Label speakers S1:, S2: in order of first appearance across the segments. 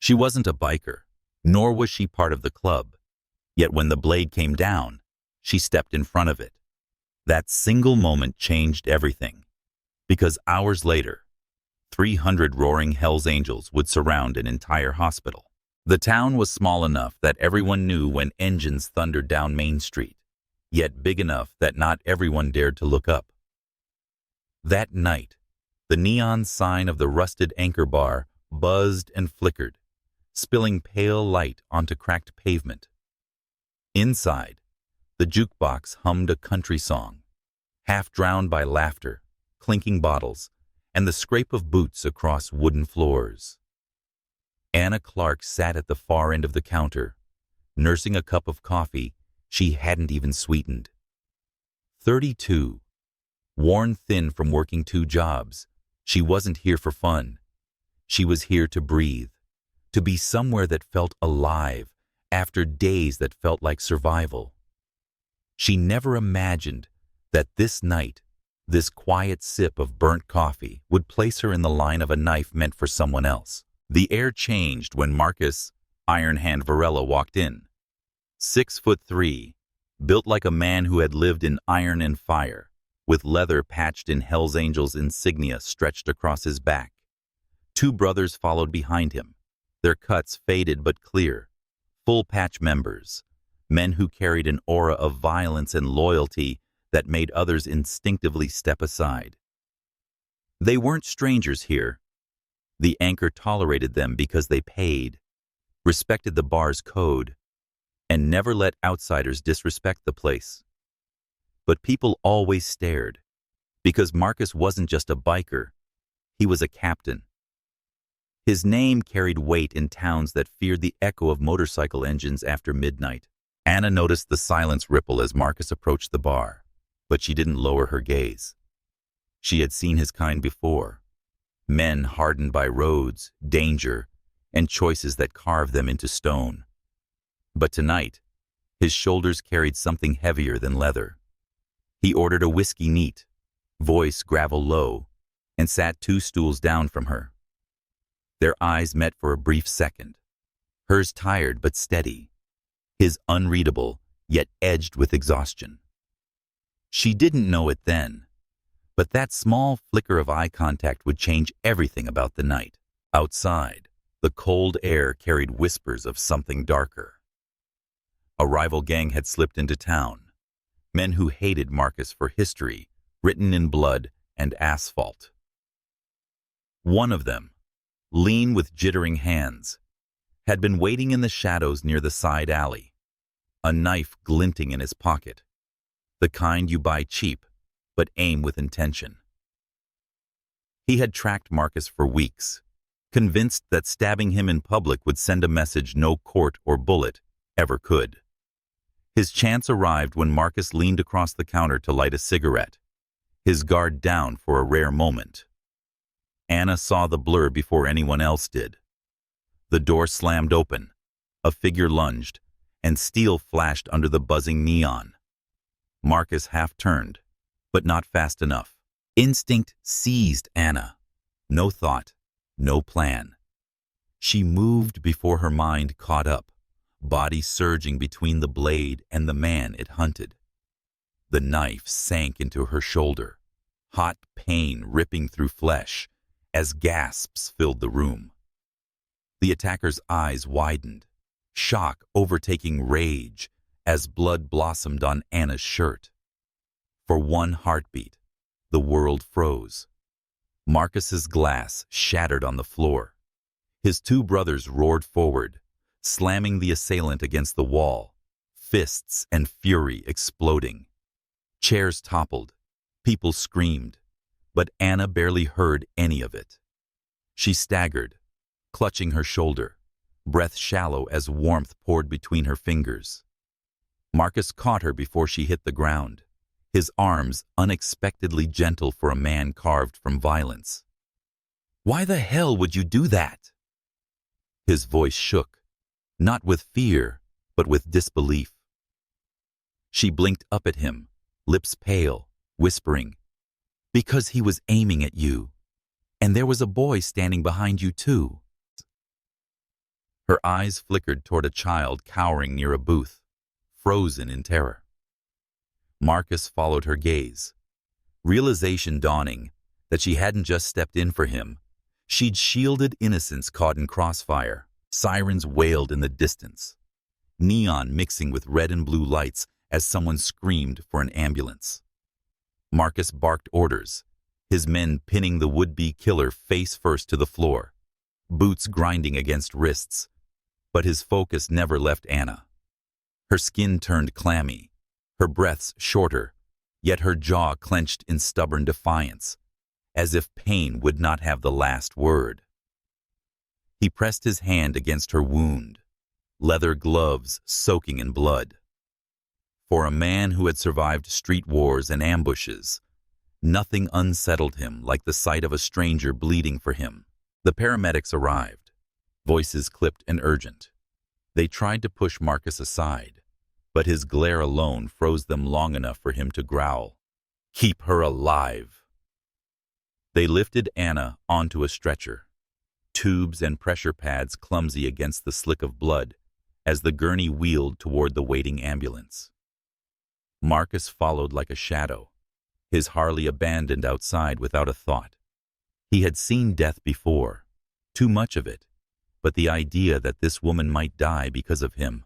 S1: She wasn't a biker, nor was she part of the club. Yet when the blade came down, she stepped in front of it. That single moment changed everything, because hours later, 300 roaring Hell's Angels would surround an entire hospital. The town was small enough that everyone knew when engines thundered down Main Street, yet big enough that not everyone dared to look up. That night, the neon sign of the rusted anchor bar buzzed and flickered, spilling pale light onto cracked pavement. Inside, the jukebox hummed a country song, half drowned by laughter, clinking bottles, and the scrape of boots across wooden floors. Anna Clark sat at the far end of the counter, nursing a cup of coffee she hadn't even sweetened. 32, worn thin from working 2 jobs, she wasn't here for fun. She was here to breathe, to be somewhere that felt alive after days that felt like survival. She never imagined that this night, this quiet sip of burnt coffee would place her in the line of a knife meant for someone else. The air changed when Marcus Iron Hand Varela walked in. 6'3", built like a man who had lived in iron and fire, with leather patched in Hell's Angels insignia stretched across his back. 2 brothers followed behind him, their cuts faded but clear, full patch members, men who carried an aura of violence and loyalty that made others instinctively step aside. They weren't strangers here. The anchor tolerated them because they paid, respected the bar's code, and never let outsiders disrespect the place. But people always stared, because Marcus wasn't just a biker, he was a captain. His name carried weight in towns that feared the echo of motorcycle engines after midnight. Anna noticed the silence ripple as Marcus approached the bar, but she didn't lower her gaze. She had seen his kind before, men hardened by roads, danger, and choices that carved them into stone. But tonight, his shoulders carried something heavier than leather. He ordered a whiskey neat, voice gravel low, and sat 2 stools down from her. Their eyes met for a brief second, hers tired but steady, his unreadable, yet edged with exhaustion. She didn't know it then, but that small flicker of eye contact would change everything about the night. Outside, the cold air carried whispers of something darker. A rival gang had slipped into town, men who hated Marcus for history written in blood and asphalt. One of them, lean with jittering hands, had been waiting in the shadows near the side alley, a knife glinting in his pocket, the kind you buy cheap but aim with intention. He had tracked Marcus for weeks, convinced that stabbing him in public would send a message no court or bullet ever could. His chance arrived when Marcus leaned across the counter to light a cigarette, his guard down for a rare moment. Anna saw the blur before anyone else did. The door slammed open, a figure lunged, and steel flashed under the buzzing neon. Marcus half-turned, but not fast enough. Instinct seized Anna. No thought, no plan. She moved before her mind caught up, body surging between the blade and the man it hunted. The knife sank into her shoulder, hot pain ripping through flesh as gasps filled the room. The attacker's eyes widened, shock overtaking rage as blood blossomed on Anna's shirt. For one heartbeat, the world froze. Marcus's glass shattered on the floor. His 2 brothers roared forward, slamming the assailant against the wall, fists and fury exploding. Chairs toppled, people screamed, but Anna barely heard any of it. She staggered, clutching her shoulder, breath shallow as warmth poured between her fingers. Marcus caught her before she hit the ground, his arms unexpectedly gentle for a man carved from violence. "Why the hell would you do that?" His voice shook, not with fear, but with disbelief. She blinked up at him, lips pale, whispering, "Because he was aiming at you. And there was a boy standing behind you too." Her eyes flickered toward a child cowering near a booth, frozen in terror. Marcus followed her gaze, realization dawning that she hadn't just stepped in for him. She'd shielded innocence caught in crossfire. Sirens wailed in the distance, neon mixing with red and blue lights as someone screamed for an ambulance. Marcus barked orders, his men pinning the would-be killer face first to the floor, boots grinding against wrists. But his focus never left Anna. Her skin turned clammy, her breaths shorter, yet her jaw clenched in stubborn defiance, as if pain would not have the last word. He pressed his hand against her wound, leather gloves soaking in blood. For a man who had survived street wars and ambushes, nothing unsettled him like the sight of a stranger bleeding for him. The paramedics arrived, voices clipped and urgent. They tried to push Marcus aside, but his glare alone froze them long enough for him to growl, "Keep her alive." They lifted Anna onto a stretcher, tubes and pressure pads clumsy against the slick of blood as the gurney wheeled toward the waiting ambulance. Marcus followed like a shadow, his Harley abandoned outside without a thought. He had seen death before, too much of it, but the idea that this woman might die because of him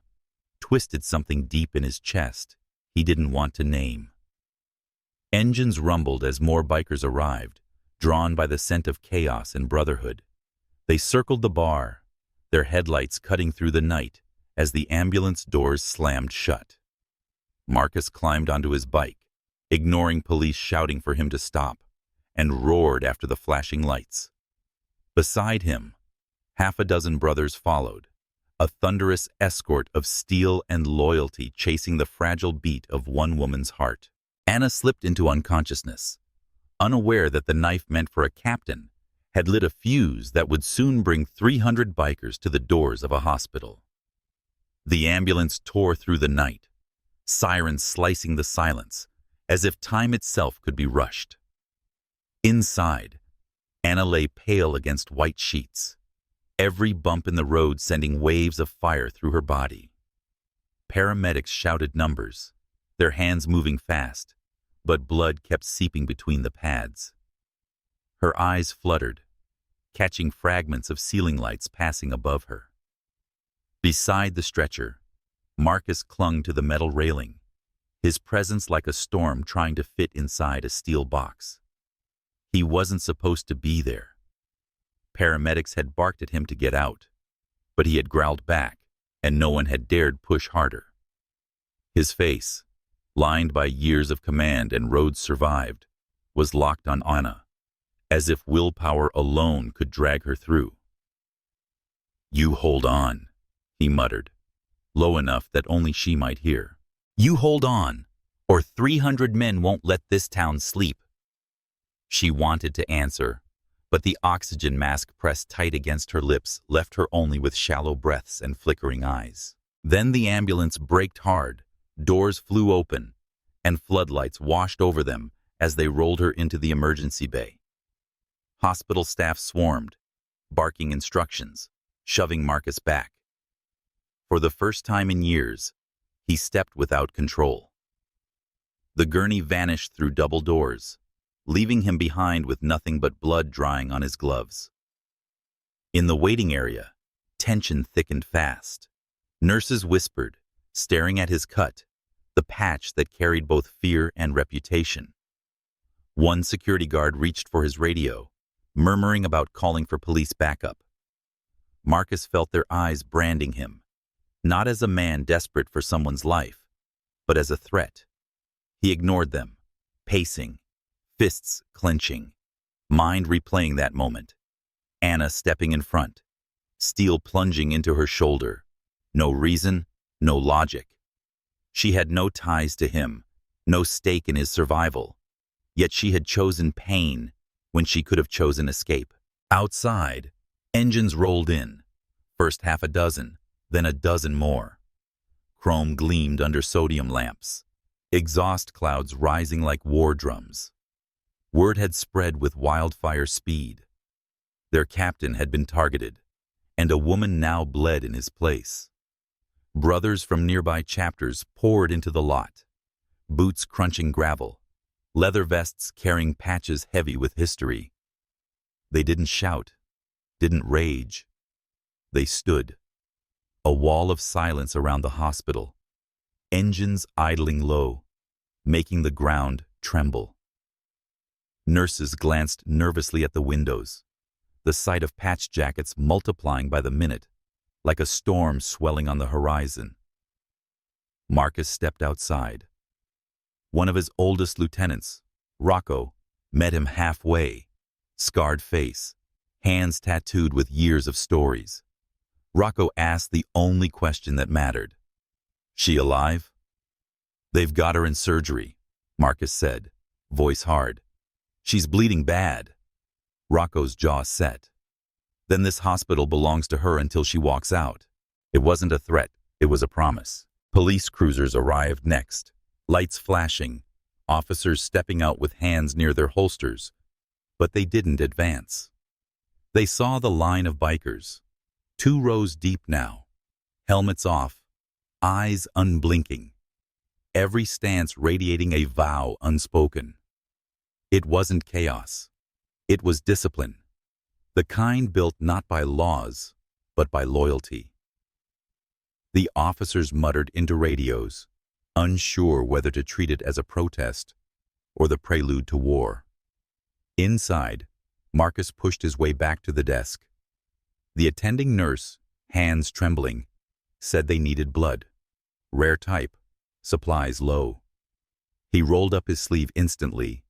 S1: twisted something deep in his chest he didn't want to name. Engines rumbled as more bikers arrived, drawn by the scent of chaos and brotherhood. They circled the bar, their headlights cutting through the night as the ambulance doors slammed shut. Marcus climbed onto his bike, ignoring police shouting for him to stop, and roared after the flashing lights. Beside him, half a dozen brothers followed, a thunderous escort of steel and loyalty chasing the fragile beat of one woman's heart. Anna slipped into unconsciousness, unaware that the knife meant for a captain had lit a fuse that would soon bring 300 bikers to the doors of a hospital. The ambulance tore through the night, sirens slicing the silence, as if time itself could be rushed. Inside, Anna lay pale against white sheets, every bump in the road sending waves of fire through her body. Paramedics shouted numbers, their hands moving fast, but blood kept seeping between the pads. Her eyes fluttered, catching fragments of ceiling lights passing above her. Beside the stretcher, Marcus clung to the metal railing, his presence like a storm trying to fit inside a steel box. He wasn't supposed to be there. Paramedics had barked at him to get out, but he had growled back, and no one had dared push harder. His face, lined by years of command and roads survived, was locked on Anna, as if willpower alone could drag her through. "You hold on," he muttered, low enough that only she might hear. "You hold on, or 300 men won't let this town sleep." She wanted to answer, but the oxygen mask pressed tight against her lips left her only with shallow breaths and flickering eyes. Then the ambulance braked hard, doors flew open, and floodlights washed over them as they rolled her into the emergency bay. Hospital staff swarmed, barking instructions, shoving Marcus back. For the first time in years, he stepped without control. The gurney vanished through double doors, leaving him behind with nothing but blood drying on his gloves. In the waiting area, tension thickened fast. Nurses whispered, staring at his cut, the patch that carried both fear and reputation. One security guard reached for his radio, murmuring about calling for police backup. Marcus felt their eyes branding him, not as a man desperate for someone's life, but as a threat. He ignored them, pacing, fists clenching, mind replaying that moment. Anna stepping in front, steel plunging into her shoulder. No reason, no logic. She had no ties to him, no stake in his survival. Yet she had chosen pain when she could have chosen escape. Outside, engines rolled in, first half a dozen, then a dozen more. Chrome gleamed under sodium lamps, exhaust clouds rising like war drums. Word had spread with wildfire speed. Their captain had been targeted, and a woman now bled in his place. Brothers from nearby chapters poured into the lot, boots crunching gravel, leather vests carrying patches heavy with history. They didn't shout, didn't rage. They stood, a wall of silence around the hospital, engines idling low, making the ground tremble. Nurses glanced nervously at the windows, the sight of patch jackets multiplying by the minute, like a storm swelling on the horizon. Marcus stepped outside. One of his oldest lieutenants, Rocco, met him halfway, scarred face, hands tattooed with years of stories. Rocco asked the only question that mattered. "She alive?" "They've got her in surgery," Marcus said, voice hard. "She's bleeding bad." Rocco's jaw set. "Then this hospital belongs to her until she walks out." It wasn't a threat, it was a promise. Police cruisers arrived next, lights flashing, officers stepping out with hands near their holsters, but they didn't advance. They saw the line of bikers, 2 rows deep now, helmets off, eyes unblinking, every stance radiating a vow unspoken. It wasn't chaos. It was discipline, the kind built not by laws, but by loyalty. The officers muttered into radios, unsure whether to treat it as a protest or the prelude to war. Inside, Marcus pushed his way back to the desk. The attending nurse, hands trembling, said they needed blood. Rare type, supplies low. He rolled up his sleeve instantly,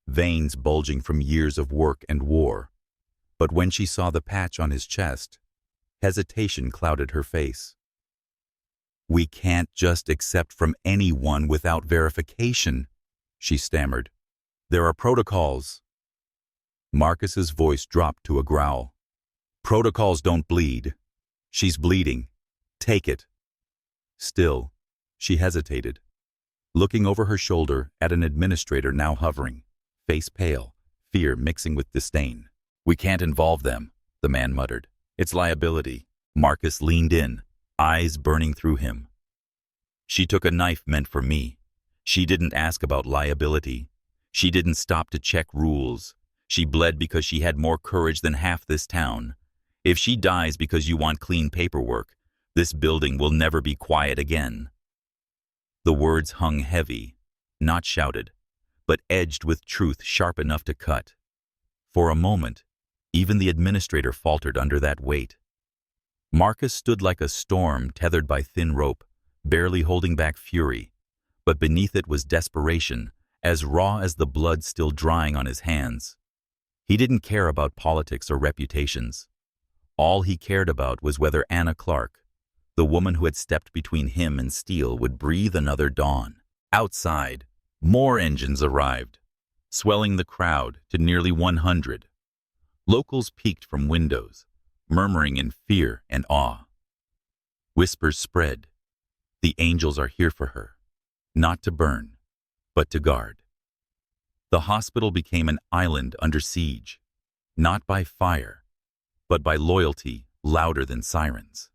S1: veins bulging from years of work and war. But when she saw the patch on his chest, hesitation clouded her face. "We can't just accept from anyone without verification," she stammered. "There are protocols." Marcus's voice dropped to a growl. "Protocols don't bleed. She's bleeding. Take it." Still, she hesitated, looking over her shoulder at an administrator now hovering, face pale, fear mixing with disdain. "We can't involve them," the man muttered. "It's liability." Marcus leaned in, eyes burning through him. "She took a knife meant for me. She didn't ask about liability. She didn't stop to check rules. She bled because she had more courage than half this town. If she dies because you want clean paperwork, this building will never be quiet again." The words hung heavy, not shouted, but edged with truth sharp enough to cut. For a moment, even the administrator faltered under that weight. Marcus stood like a storm tethered by thin rope, barely holding back fury, but beneath it was desperation, as raw as the blood still drying on his hands. He didn't care about politics or reputations. All he cared about was whether Anna Clark, the woman who had stepped between him and steel, would breathe another dawn. Outside, more engines arrived, swelling the crowd to nearly 100. Locals peeked from windows, murmuring in fear and awe. Whispers spread. The angels are here for her, not to burn, but to guard. The hospital became an island under siege, not by fire, but by loyalty louder than sirens.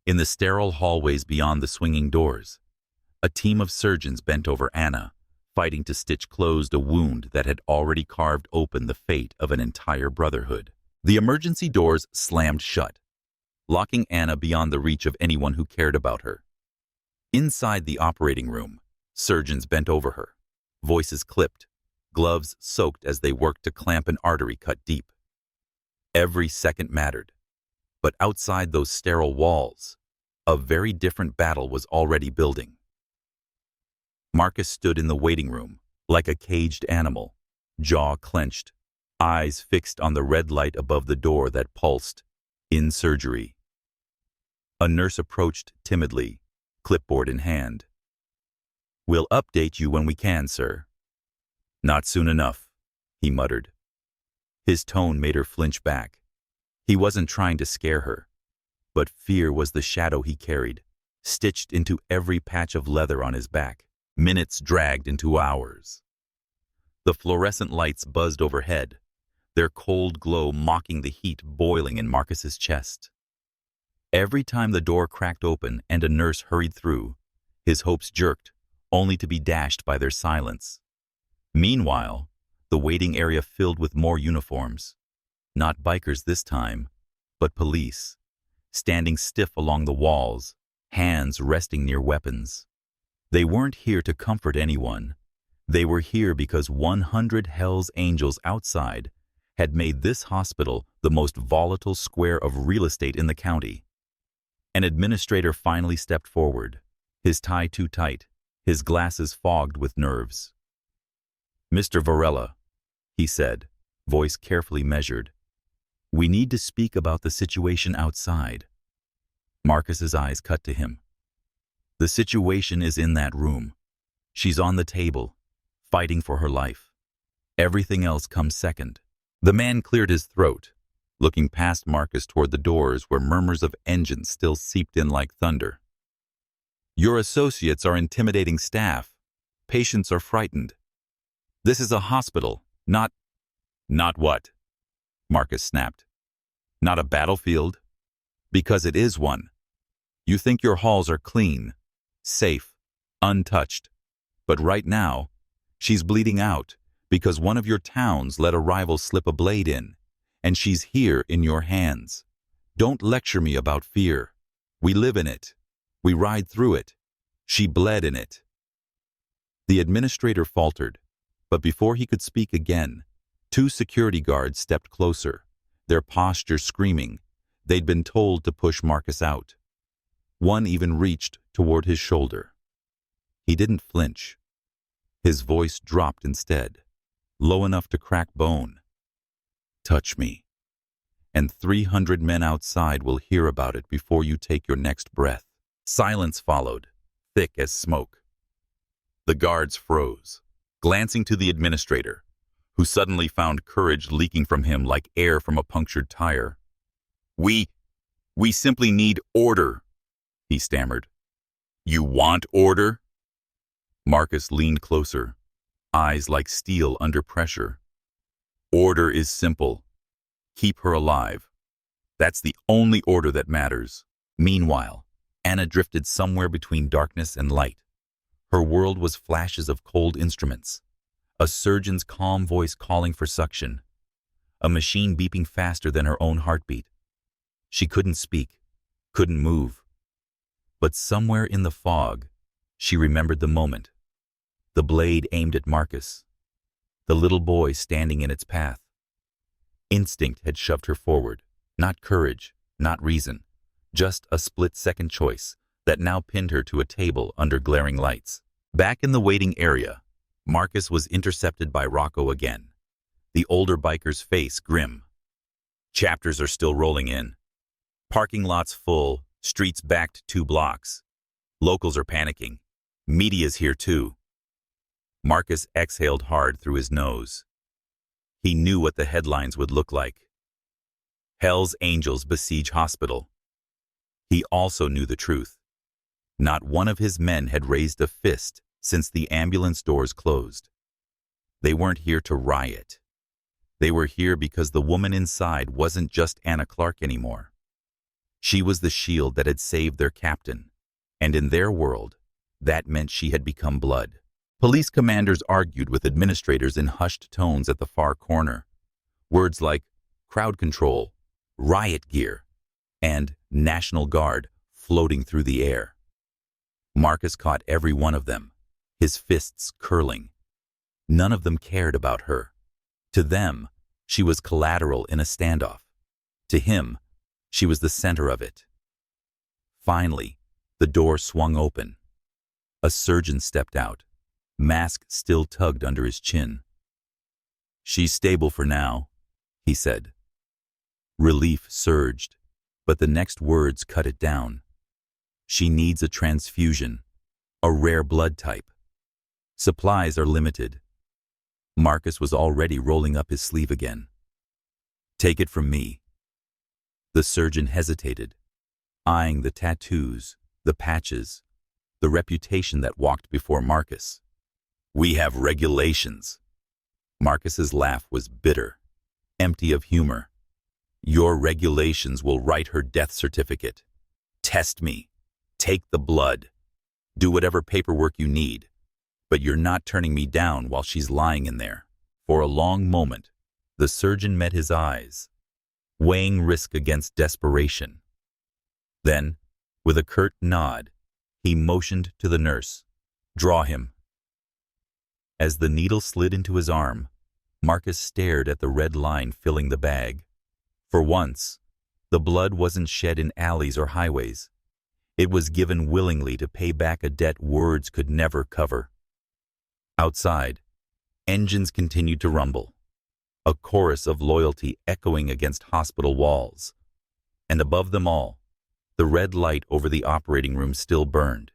S1: In the sterile hallways beyond the swinging doors, a team of surgeons bent over Anna, fighting to stitch closed a wound that had already carved open the fate of an entire brotherhood. The emergency doors slammed shut, locking Anna beyond the reach of anyone who cared about her. Inside the operating room, surgeons bent over her, voices clipped, gloves soaked as they worked to clamp an artery cut deep. Every second mattered, but outside those sterile walls, a very different battle was already building. Marcus stood in the waiting room, like a caged animal, jaw clenched, eyes fixed on the red light above the door that pulsed, "In surgery." A nurse approached timidly, clipboard in hand. "We'll update you when we can, sir." "Not soon enough," he muttered. His tone made her flinch back. He wasn't trying to scare her, but fear was the shadow he carried, stitched into every patch of leather on his back. Minutes dragged into hours. The fluorescent lights buzzed overhead, their cold glow mocking the heat boiling in Marcus's chest. Every time the door cracked open and a nurse hurried through, his hopes jerked, only to be dashed by their silence. Meanwhile, the waiting area filled with more uniforms. Not bikers this time, but police, standing stiff along the walls, hands resting near weapons. They weren't here to comfort anyone. They were here because 100 Hell's Angels outside had made this hospital the most volatile square of real estate in the county. An administrator finally stepped forward, his tie too tight, his glasses fogged with nerves. "Mr. Varela," he said, voice carefully measured, "we need to speak about the situation outside." Marcus's eyes cut to him. "The situation is in that room. She's on the table, fighting for her life. Everything else comes second." The man cleared his throat, looking past Marcus toward the doors where murmurs of engines still seeped in like thunder. "Your associates are intimidating staff. Patients are frightened. This is a hospital, not—" "Not what?" Marcus snapped. "Not a battlefield? Because it is one. You think your halls are clean, safe, untouched. But right now, she's bleeding out because one of your towns let a rival slip a blade in, and she's here in your hands. Don't lecture me about fear. We live in it. We ride through it. She bled in it." The administrator faltered, but before he could speak again, 2 security guards stepped closer, their posture screaming. They'd been told to push Marcus out. One even reached toward his shoulder. He didn't flinch. His voice dropped instead, low enough to crack bone. "Touch me, and 300 men outside will hear about it before you take your next breath." Silence followed, thick as smoke. The guards froze, glancing to the administrator, who suddenly found courage leaking from him like air from a punctured tire. We simply need order," he stammered. "You want order?" Marcus leaned closer, eyes like steel under pressure. "Order is simple. Keep her alive. That's the only order that matters." Meanwhile, Anna drifted somewhere between darkness and light. Her world was flashes of cold instruments, a surgeon's calm voice calling for suction, a machine beeping faster than her own heartbeat. She couldn't speak, couldn't move. But somewhere in the fog, she remembered the moment. The blade aimed at Marcus, the little boy standing in its path. Instinct had shoved her forward, not courage, not reason, just a split-second choice that now pinned her to a table under glaring lights. Back in the waiting area, Marcus was intercepted by Rocco again, the older biker's face grim. Chapters are still rolling in. Parking lots full, streets backed 2 blocks. Locals are panicking. Media's here too. Marcus exhaled hard through his nose. He knew what the headlines would look like. Hell's Angels besiege hospital. He also knew the truth. Not one of his men had raised a fist since the ambulance doors closed. They weren't here to riot. They were here because the woman inside wasn't just Anna Clark anymore. She was the shield that had saved their captain, and in their world, that meant she had become blood. Police commanders argued with administrators in hushed tones at the far corner. Words like crowd control, riot gear, and National Guard floating through the air. Marcus caught every one of them, his fists curling. None of them cared about her. To them, she was collateral in a standoff. To him, she was the center of it. Finally, the door swung open. A surgeon stepped out, mask still tugged under his chin. "She's stable for now," he said. Relief surged, but the next words cut it down. "She needs a transfusion, a rare blood type. Supplies are limited." Marcus was already rolling up his sleeve again. "Take it from me." The surgeon hesitated, eyeing the tattoos, the patches, the reputation that walked before Marcus. "We have regulations." Marcus's laugh was bitter, empty of humor. "Your regulations will write her death certificate. Test me. Take the blood. Do whatever paperwork you need. But you're not turning me down while she's lying in there." For a long moment, the surgeon met his eyes, weighing risk against desperation. Then, with a curt nod, he motioned to the nurse, "Draw him." As the needle slid into his arm, Marcus stared at the red line filling the bag. For once, the blood wasn't shed in alleys or highways. It was given willingly to pay back a debt words could never cover. Outside, engines continued to rumble, a chorus of loyalty echoing against hospital walls. And above them all, the red light over the operating room still burned,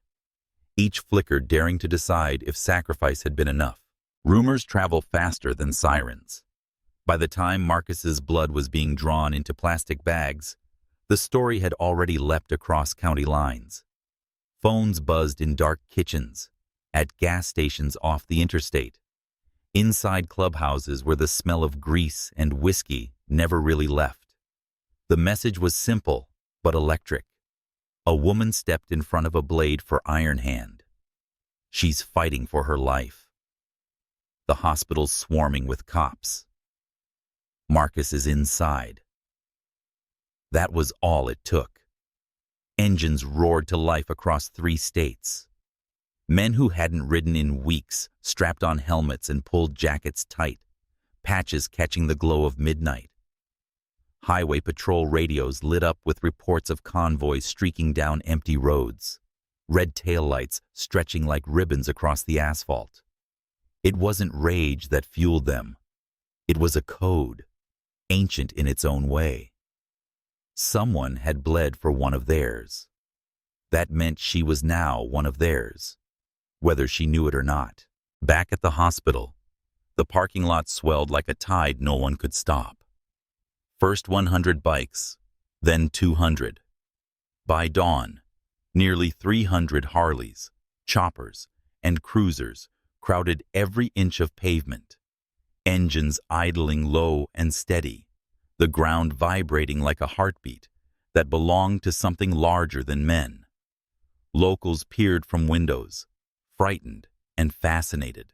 S1: each flicker daring to decide if sacrifice had been enough. Rumors travel faster than sirens. By the time Marcus's blood was being drawn into plastic bags, the story had already leapt across county lines. Phones buzzed in dark kitchens, at gas stations off the interstate, inside clubhouses where the smell of grease and whiskey never really left. The message was simple but electric. A woman stepped in front of a blade for Iron Hand. She's fighting for her life. The hospital's swarming with cops. Marcus is inside. That was all it took. Engines roared to life across 3 states. Men who hadn't ridden in weeks strapped on helmets and pulled jackets tight, patches catching the glow of midnight. Highway patrol radios lit up with reports of convoys streaking down empty roads, red taillights stretching like ribbons across the asphalt. It wasn't rage that fueled them. It was a code, ancient in its own way. Someone had bled for one of theirs. That meant she was now one of theirs, whether she knew it or not. Back at the hospital, the parking lot swelled like a tide no one could stop. First 100 bikes, then 200. By dawn, nearly 300 Harleys, choppers, and cruisers crowded every inch of pavement, engines idling low and steady, the ground vibrating like a heartbeat that belonged to something larger than men. Locals peered from windows, frightened and fascinated.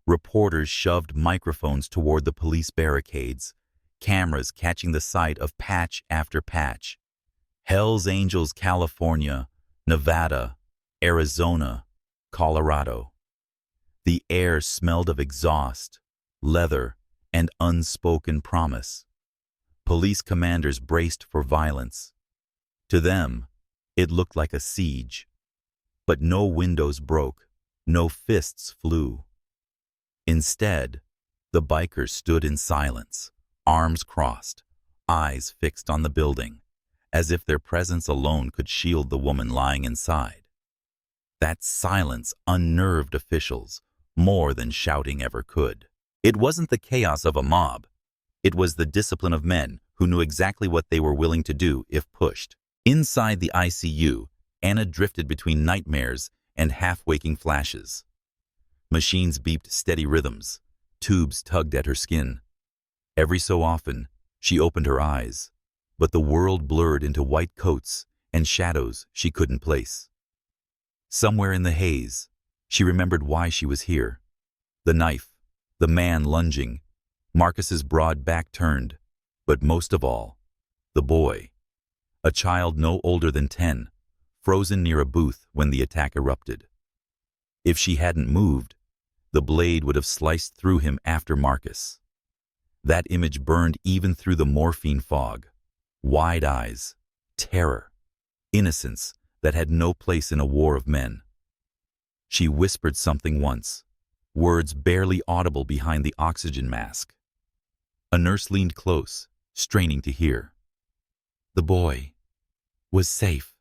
S1: Reporters shoved microphones toward the police barricades, cameras catching the sight of patch after patch. Hells Angels, California, Nevada, Arizona, Colorado. The air smelled of exhaust, leather, and unspoken promise. Police commanders braced for violence. To them, it looked like a siege. But no windows broke, no fists flew. Instead, the bikers stood in silence, arms crossed, eyes fixed on the building, as if their presence alone could shield the woman lying inside. That silence unnerved officials more than shouting ever could. It wasn't the chaos of a mob. It was the discipline of men who knew exactly what they were willing to do if pushed. Inside the ICU, Anna drifted between nightmares and half-waking flashes. Machines beeped steady rhythms. Tubes tugged at her skin. Every so often, she opened her eyes, but the world blurred into white coats and shadows she couldn't place. Somewhere in the haze, she remembered why she was here. The knife, the man lunging, Marcus's broad back turned, but most of all, the boy, a child no older than 10, frozen near a booth when the attack erupted. If she hadn't moved, the blade would have sliced through him after Marcus. That image burned even through the morphine fog. Wide eyes, terror, innocence that had no place in a war of men. She whispered something once, words barely audible behind the oxygen mask. A nurse leaned close, straining to hear. The boy was safe.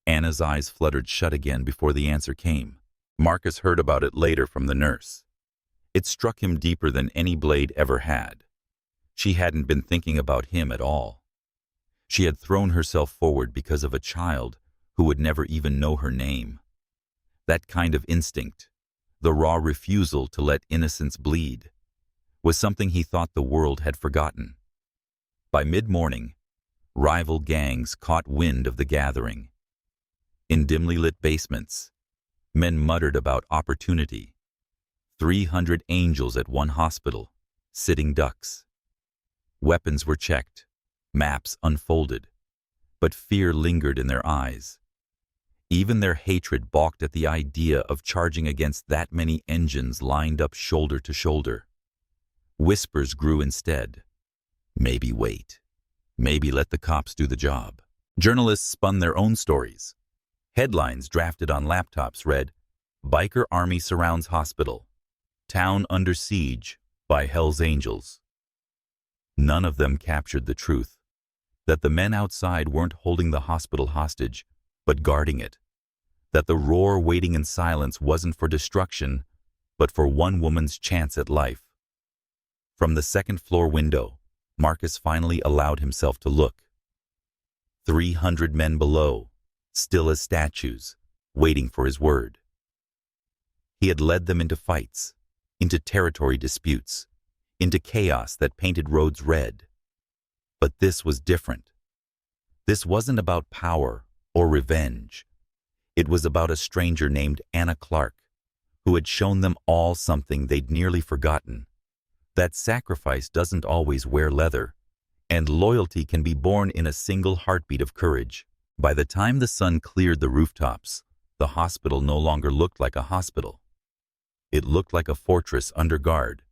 S1: Anna's eyes fluttered shut again before the answer came. Marcus heard about it later from the nurse. It struck him deeper than any blade ever had. She hadn't been thinking about him at all. She had thrown herself forward because of a child who would never even know her name. That kind of instinct, the raw refusal to let innocence bleed, was something he thought the world had forgotten. By mid-morning, Rival gangs caught wind of the gathering. In dimly lit basements, men muttered about opportunity. 300 angels at one hospital, sitting ducks. Weapons were checked, maps unfolded, but fear lingered in their eyes. Even their hatred balked at the idea of charging against that many engines lined up shoulder to shoulder. Whispers grew instead. Maybe wait. Maybe let the cops do the job. Journalists spun their own stories. Headlines drafted on laptops read, "Biker Army Surrounds Hospital. Town Under Siege by Hell's Angels." None of them captured the truth, that the men outside weren't holding the hospital hostage, but guarding it. That the roar waiting in silence wasn't for destruction, but for one woman's chance at life. From the second-floor window, Marcus finally allowed himself to look. 300 men below, still as statues, waiting for his word. He had led them into fights, into territory disputes, into chaos that painted roads red. But this was different. This wasn't about power or revenge. It was about a stranger named Anna Clark, who had shown them all something they'd nearly forgotten. That sacrifice doesn't always wear leather, and loyalty can be born in a single heartbeat of courage. By the time the sun cleared the rooftops, the hospital no longer looked like a hospital. It looked like a fortress under guard,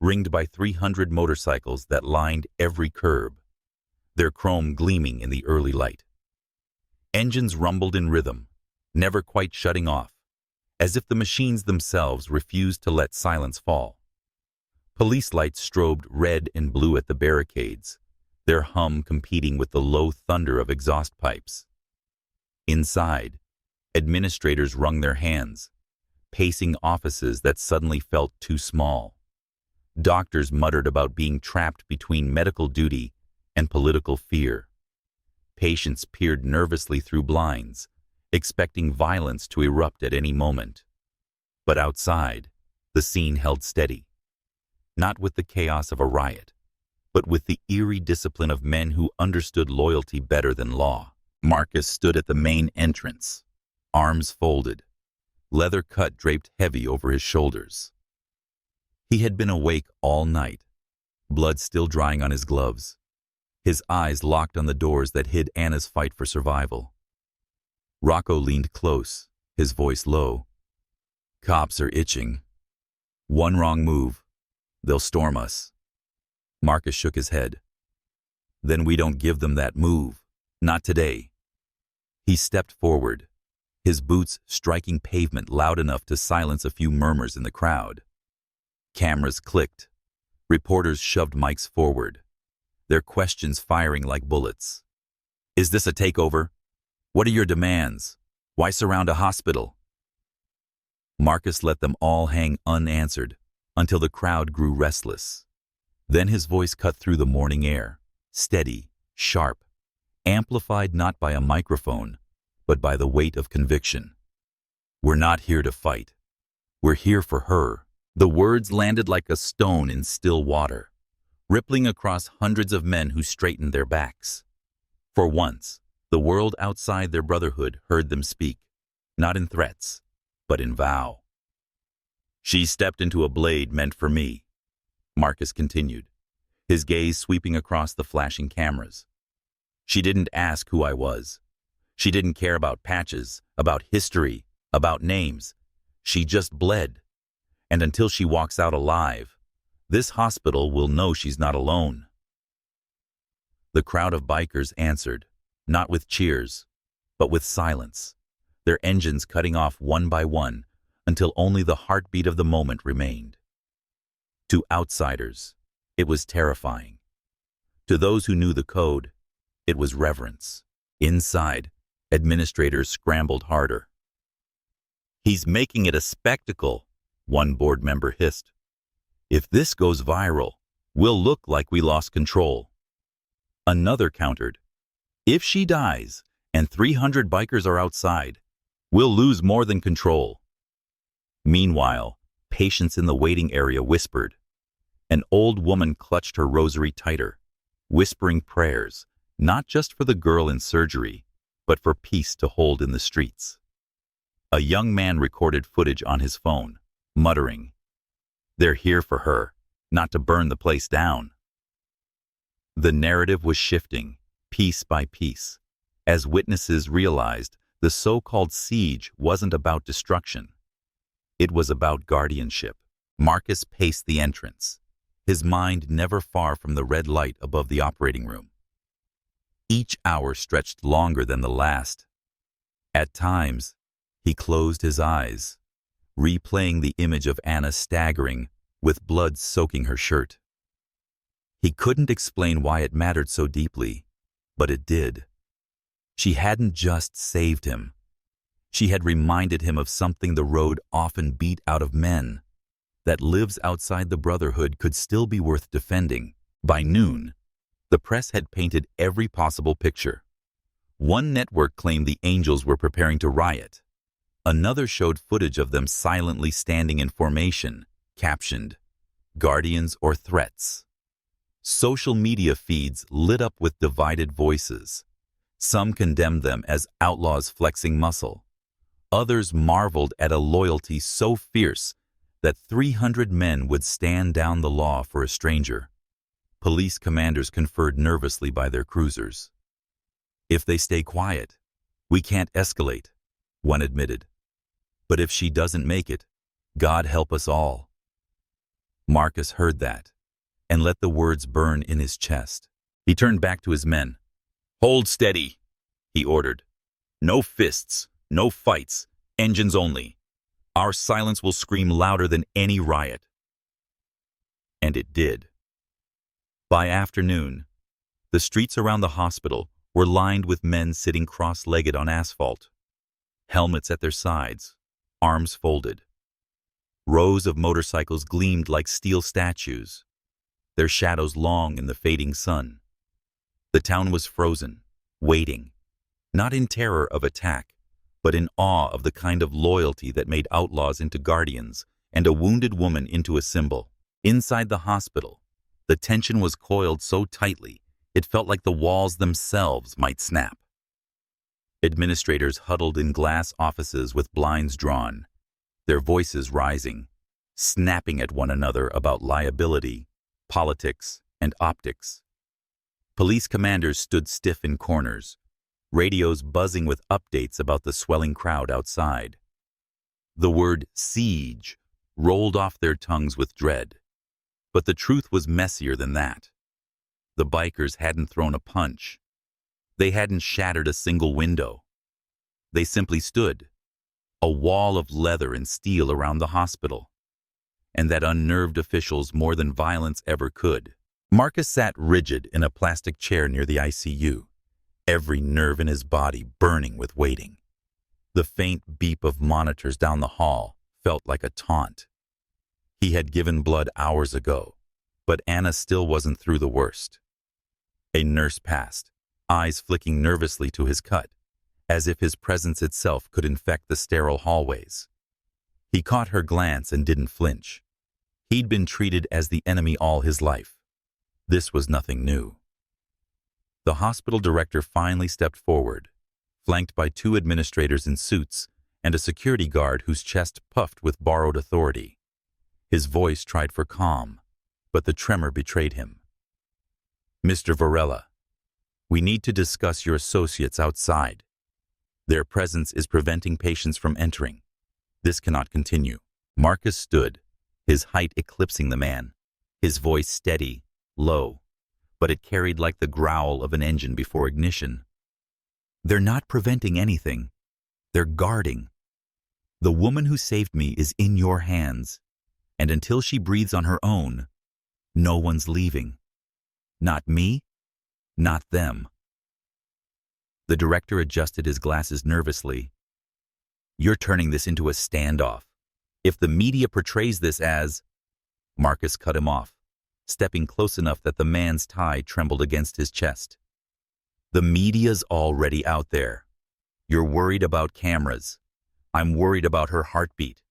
S1: ringed by 300 motorcycles that lined every curb, their chrome gleaming in the early light. Engines rumbled in rhythm, never quite shutting off, as if the machines themselves refused to let silence fall. Police lights strobed red and blue at the barricades, their hum competing with the low thunder of exhaust pipes. Inside, administrators wrung their hands, pacing offices that suddenly felt too small. Doctors muttered about being trapped between medical duty and political fear. Patients peered nervously through blinds, expecting violence to erupt at any moment. But outside, the scene held steady. Not with the chaos of a riot, but with the eerie discipline of men who understood loyalty better than law. Marcus stood at the main entrance, arms folded, leather cut draped heavy over his shoulders. He had been awake all night, blood still drying on his gloves, his eyes locked on the doors that hid Anna's fight for survival. Rocco leaned close, his voice low. "Cops are itching. One wrong move, they'll storm us." Marcus shook his head. "Then we don't give them that move. Not today." He stepped forward, his boots striking pavement loud enough to silence a few murmurs in the crowd. Cameras clicked. Reporters shoved mics forward, their questions firing like bullets. "Is this a takeover? What are your demands? Why surround a hospital?" Marcus let them all hang unanswered until the crowd grew restless. Then his voice cut through the morning air, steady, sharp, amplified not by a microphone, but by the weight of conviction. "We're not here to fight. We're here for her." The words landed like a stone in still water, rippling across hundreds of men who straightened their backs. For once, the world outside their brotherhood heard them speak, not in threats, but in vow. "She stepped into a blade meant for me," Marcus continued, his gaze sweeping across the flashing cameras. "She didn't ask who I was. She didn't care about patches, about history, about names. She just bled. And until she walks out alive, this hospital will know she's not alone." The crowd of bikers answered, not with cheers, but with silence, their engines cutting off one by one until only the heartbeat of the moment remained. To outsiders, it was terrifying. To those who knew the code, it was reverence. Inside, administrators scrambled harder. "He's making it a spectacle," one board member hissed. "If this goes viral, we'll look like we lost control." Another countered, "If she dies and 300 bikers are outside, we'll lose more than control." Meanwhile, patients in the waiting area whispered. An old woman clutched her rosary tighter, whispering prayers, Not just for the girl in surgery, but for peace to hold in the streets. A young man recorded footage on his phone, muttering, "They're here for her, not to burn the place down." The narrative was shifting, piece by piece, as witnesses realized the so-called siege wasn't about destruction. It was about guardianship. Marcus paced the entrance, his mind never far from the red light above the operating room. Each hour stretched longer than the last. At times, he closed his eyes, replaying the image of Anna staggering, with blood soaking her shirt. He couldn't explain why it mattered so deeply, but it did. She hadn't just saved him. She had reminded him of something the road often beat out of men, that lives outside the brotherhood could still be worth defending. By noon, the press had painted every possible picture. One network claimed the Angels were preparing to riot. Another showed footage of them silently standing in formation, captioned, "Guardians or Threats." Social media feeds lit up with divided voices. Some condemned them as outlaws flexing muscle. Others marveled at a loyalty so fierce that 300 men would stand down the law for a stranger. Police commanders conferred nervously by their cruisers. "If they stay quiet, we can't escalate," one admitted. "But if she doesn't make it, God help us all." Marcus heard that and let the words burn in his chest. He turned back to his men. "Hold steady," he ordered. "No fists, no fights, engines only. Our silence will scream louder than any riot." And it did. By afternoon, the streets around the hospital were lined with men sitting cross-legged on asphalt, helmets at their sides, arms folded. Rows of motorcycles gleamed like steel statues, their shadows long in the fading sun. The town was frozen, waiting, not in terror of attack, but in awe of the kind of loyalty that made outlaws into guardians and a wounded woman into a symbol. Inside the hospital, the tension was coiled so tightly it felt like the walls themselves might snap. Administrators huddled in glass offices with blinds drawn, their voices rising, snapping at one another about liability, politics, and optics. Police commanders stood stiff in corners, radios buzzing with updates about the swelling crowd outside. The word siege rolled off their tongues with dread, but the truth was messier than that. The bikers hadn't thrown a punch. They hadn't shattered a single window. They simply stood, a wall of leather and steel around the hospital, and that unnerved officials more than violence ever could. Marcus sat rigid in a plastic chair near the ICU, every nerve in his body burning with waiting. The faint beep of monitors down the hall felt like a taunt. He had given blood hours ago, but Anna still wasn't through the worst. A nurse passed, eyes flicking nervously to his cut, as if his presence itself could infect the sterile hallways. He caught her glance and didn't flinch. He'd been treated as the enemy all his life. This was nothing new. The hospital director finally stepped forward, flanked by two administrators in suits and a security guard whose chest puffed with borrowed authority. His voice tried for calm, but the tremor betrayed him. "Mr. Varela, we need to discuss your associates outside. Their presence is preventing patients from entering. This cannot continue." Marcus stood, his height eclipsing the man, his voice steady, low, but it carried like the growl of an engine before ignition. "They're not preventing anything. They're guarding. The woman who saved me is in your hands, and until she breathes on her own, no one's leaving. Not me, not them." The director adjusted his glasses nervously. "You're turning this into a standoff. If the media portrays this as—" Marcus cut him off, stepping close enough that the man's tie trembled against his chest. "The media's already out there. You're worried about cameras. I'm worried about her heartbeat.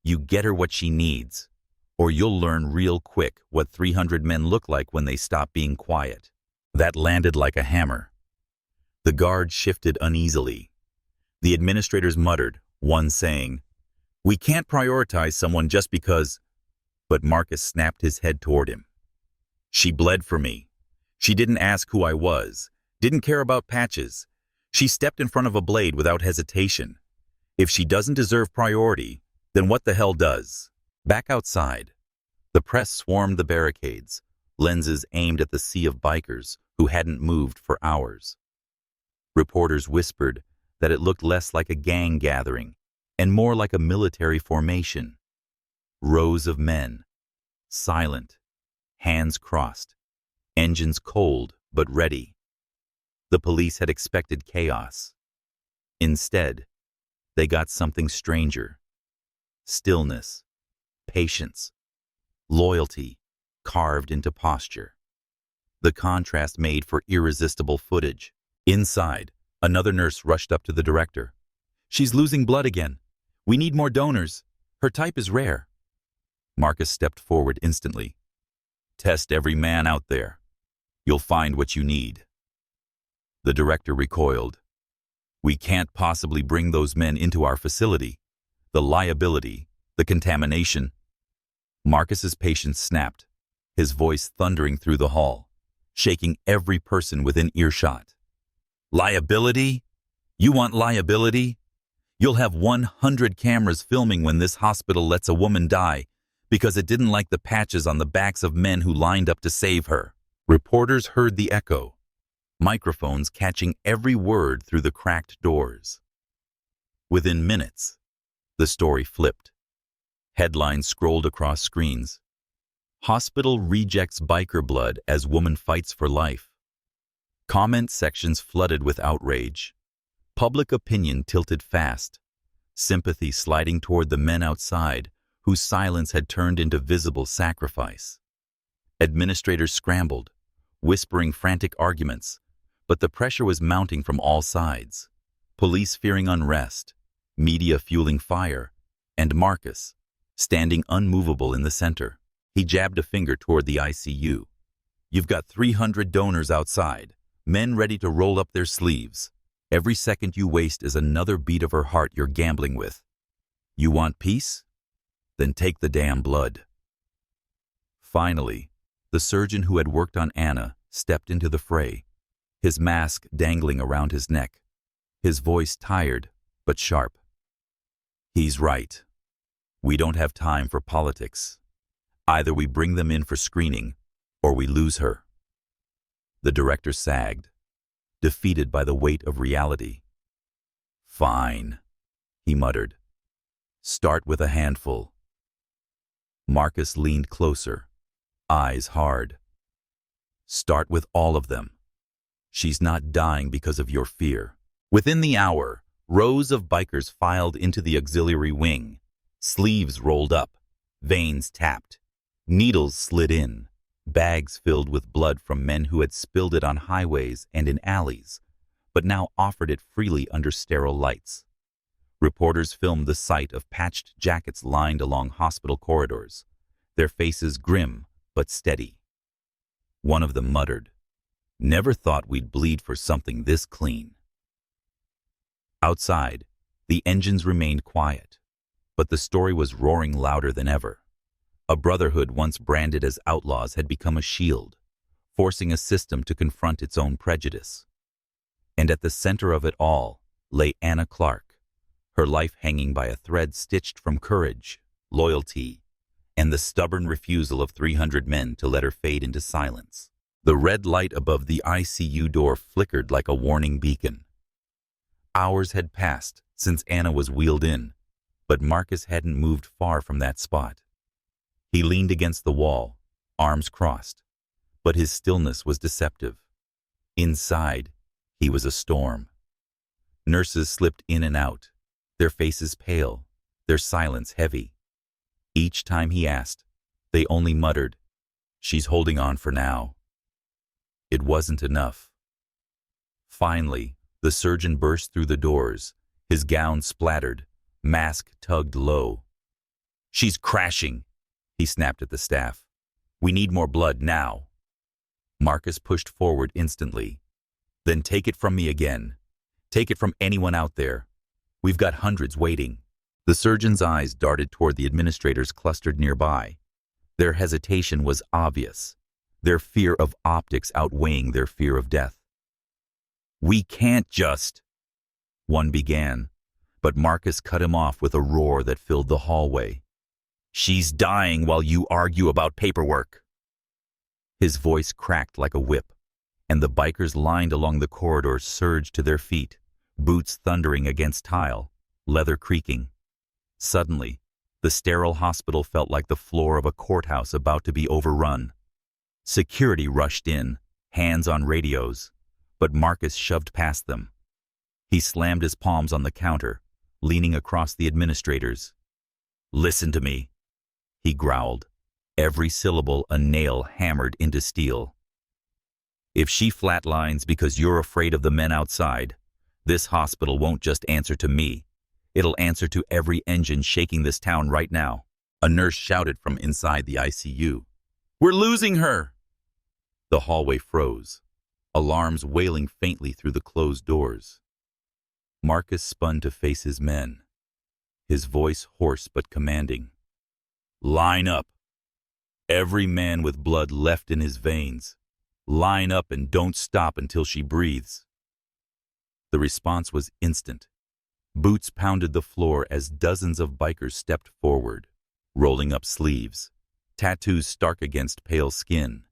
S1: You get her what she needs, or you'll learn real quick what 300 men look like when they stop being quiet." That landed like a hammer. The guard shifted uneasily. The administrators muttered, one saying, "We can't prioritize someone just because—" But Marcus snapped his head toward him. "She bled for me. She didn't ask who I was, didn't care about patches. She stepped in front of a blade without hesitation. If she doesn't deserve priority, then what the hell does?" Back outside, the press swarmed the barricades, lenses aimed at the sea of bikers who hadn't moved for hours. Reporters whispered that it looked less like a gang gathering and more like a military formation. Rows of men, silent, hands crossed, engines cold but ready. The police had expected chaos. Instead, they got something stranger. Stillness, patience, loyalty carved into posture. The contrast made for irresistible footage. Inside, another nurse rushed up to the director. "She's losing blood again. We need more donors. Her type is rare." Marcus stepped forward instantly. "Test every man out there. You'll find what you need." The director recoiled. "We can't possibly bring those men into our facility. The liability, the contamination." Marcus's patience snapped, his voice thundering through the hall, shaking every person within earshot. "Liability? You want liability? You'll have 100 cameras filming when this hospital lets a woman die because it didn't like the patches on the backs of men who lined up to save her." Reporters heard the echo, microphones catching every word through the cracked doors. Within minutes, the story flipped. Headlines scrolled across screens. "Hospital rejects biker blood as woman fights for life." Comment sections flooded with outrage. Public opinion tilted fast, sympathy sliding toward the men outside whose silence had turned into visible sacrifice. Administrators scrambled, whispering frantic arguments, but the pressure was mounting from all sides. Police fearing unrest, media fueling fire, and Marcus, standing unmovable in the center. He jabbed a finger toward the ICU. "You've got 300 donors outside, men ready to roll up their sleeves. Every second you waste is another beat of her heart you're gambling with. You want peace? Then take the damn blood." Finally, the surgeon who had worked on Anna stepped into the fray, his mask dangling around his neck, his voice tired but sharp. "He's right. We don't have time for politics. Either we bring them in for screening, or we lose her." The director sagged, defeated by the weight of reality. "Fine," he muttered. "Start with a handful." Marcus leaned closer, eyes hard. "Start with all of them. She's not dying because of your fear." Within the hour, rows of bikers filed into the auxiliary wing, sleeves rolled up, veins tapped, needles slid in, bags filled with blood from men who had spilled it on highways and in alleys, but now offered it freely under sterile lights. Reporters filmed the sight of patched jackets lined along hospital corridors, their faces grim but steady. One of them muttered, "Never thought we'd bleed for something this clean." Outside, the engines remained quiet, but the story was roaring louder than ever. A brotherhood once branded as outlaws had become a shield, forcing a system to confront its own prejudice. And at the center of it all lay Anna Clark, her life hanging by a thread stitched from courage, loyalty, and the stubborn refusal of 300 men to let her fade into silence. The red light above the ICU door flickered like a warning beacon. Hours had passed since Anna was wheeled in, but Marcus hadn't moved far from that spot. He leaned against the wall, arms crossed, but his stillness was deceptive. Inside, he was a storm. Nurses slipped in and out, their faces pale, their silence heavy. Each time he asked, they only muttered, "She's holding on for now." It wasn't enough. Finally, the surgeon burst through the doors, his gown splattered, mask tugged low. "She's crashing," he snapped at the staff. "We need more blood now." Marcus pushed forward instantly. Then take it from me again. Take it from anyone out there. We've got hundreds waiting. The surgeon's eyes darted toward the administrators clustered nearby. Their hesitation was obvious, their fear of optics outweighing their fear of death. We can't just... One began, but Marcus cut him off with a roar that filled the hallway. She's dying while you argue about paperwork. His voice cracked like a whip, and the bikers lined along the corridor surged to their feet, boots thundering against tile, leather creaking. Suddenly, the sterile hospital felt like the floor of a courthouse about to be overrun. Security rushed in, hands on radios, but Marcus shoved past them. He slammed his palms on the counter, leaning across the administrators. Listen to me, he growled, every syllable a nail hammered into steel. If she flatlines because you're afraid of the men outside, this hospital won't just answer to me. It'll answer to every engine shaking this town right now. A nurse shouted from inside the ICU. We're losing her! The hallway froze, alarms wailing faintly through the closed doors. Marcus spun to face his men, his voice hoarse but commanding. Line up. Every man with blood left in his veins. Line up and don't stop until she breathes. The response was instant. Boots pounded the floor as dozens of bikers stepped forward, rolling up sleeves, tattoos stark against pale skin.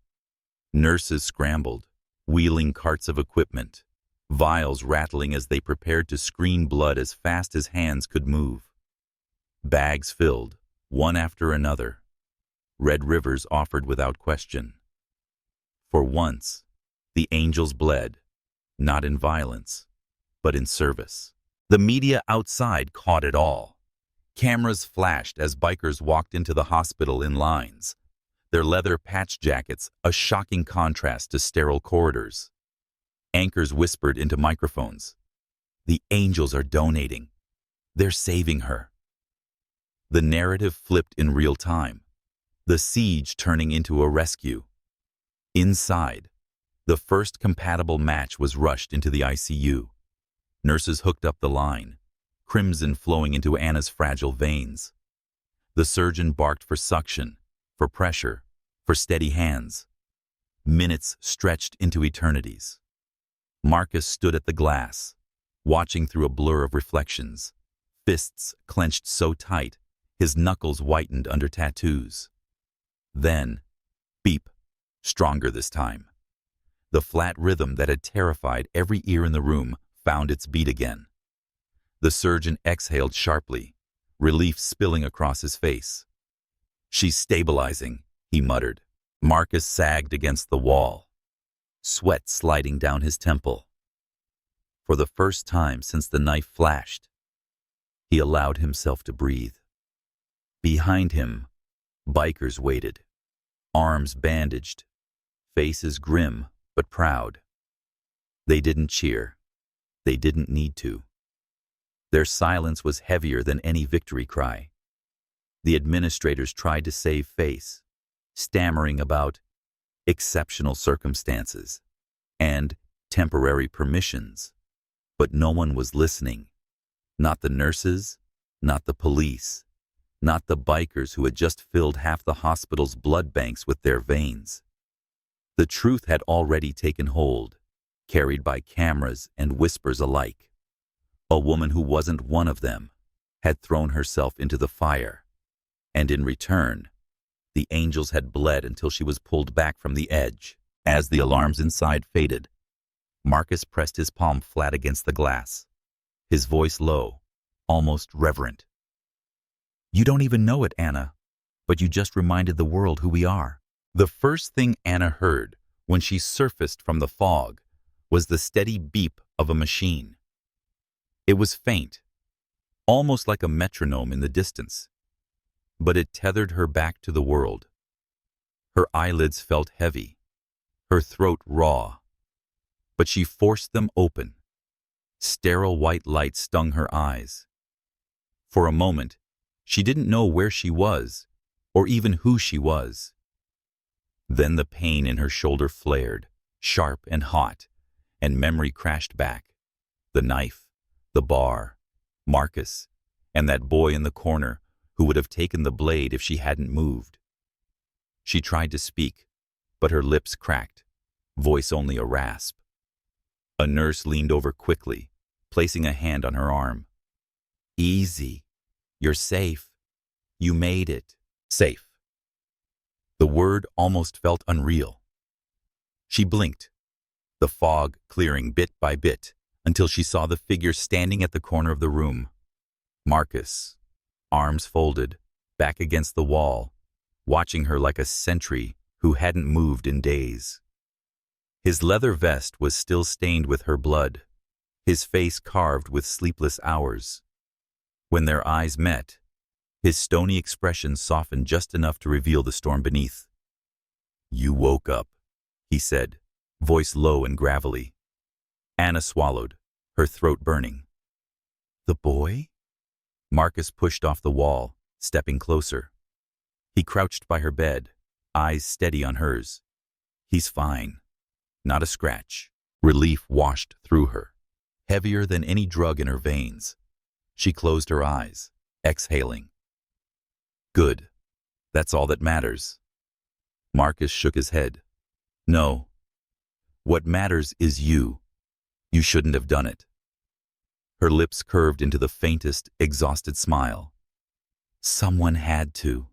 S1: Nurses scrambled, wheeling carts of equipment, vials rattling as they prepared to screen blood as fast as hands could move. Bags filled, one after another. Red rivers offered without question. For once, the angels bled, not in violence, but in service. The media outside caught it all. Cameras flashed as bikers walked into the hospital in lines, their leather patch jackets a shocking contrast to sterile corridors. Anchors whispered into microphones. The angels are donating. They're saving her. The narrative flipped in real time, the siege turning into a rescue. Inside, the first compatible match was rushed into the ICU. Nurses hooked up the line, crimson flowing into Anna's fragile veins. The surgeon barked for suction, for pressure, for steady hands. Minutes stretched into eternities. Marcus stood at the glass, watching through a blur of reflections, fists clenched so tight, his knuckles whitened under tattoos. Then, beep, stronger this time. The flat rhythm that had terrified every ear in the room found its beat again. The surgeon exhaled sharply, relief spilling across his face. She's stabilizing, he muttered. Marcus sagged against the wall, sweat sliding down his temple. For the first time since the knife flashed, he allowed himself to breathe. Behind him, bikers waited, arms bandaged, faces grim but proud. They didn't cheer. They didn't need to. Their silence was heavier than any victory cry. The administrators tried to save face, stammering about exceptional circumstances and temporary permissions. But no one was listening. Not the nurses, not the police, not the bikers who had just filled half the hospital's blood banks with their veins. The truth had already taken hold, carried by cameras and whispers alike. A woman who wasn't one of them had thrown herself into the fire, and in return, the angels had bled until she was pulled back from the edge. As the alarms inside faded, Marcus pressed his palm flat against the glass, his voice low, almost reverent. You don't even know it, Anna, but you just reminded the world who we are. The first thing Anna heard when she surfaced from the fog was the steady beep of a machine. It was faint, almost like a metronome in the distance, but it tethered her back to the world. Her eyelids felt heavy, her throat raw, but she forced them open. Sterile white light stung her eyes. For a moment, she didn't know where she was, or even who she was. Then the pain in her shoulder flared, sharp and hot, and memory crashed back. The knife, the bar, Marcus, and that boy in the corner who would have taken the blade if she hadn't moved. She tried to speak, but her lips cracked, voice only a rasp. A nurse leaned over quickly, placing a hand on her arm. "Easy. You're safe. You made it." Safe. The word almost felt unreal. She blinked, the fog clearing bit by bit until she saw the figure standing at the corner of the room. Marcus, arms folded, back against the wall, watching her like a sentry who hadn't moved in days. His leather vest was still stained with her blood, his face carved with sleepless hours. When their eyes met, his stony expression softened just enough to reveal the storm beneath. "You woke up," he said, voice low and gravelly. Anna swallowed, her throat burning. "The boy?" Marcus pushed off the wall, stepping closer. He crouched by her bed, eyes steady on hers. "He's fine. Not a scratch." Relief washed through her, heavier than any drug in her veins. She closed her eyes, exhaling. "Good. That's all that matters." Marcus shook his head. "No. What matters is you. You shouldn't have done it." Her lips curved into the faintest, exhausted smile. "Someone had to."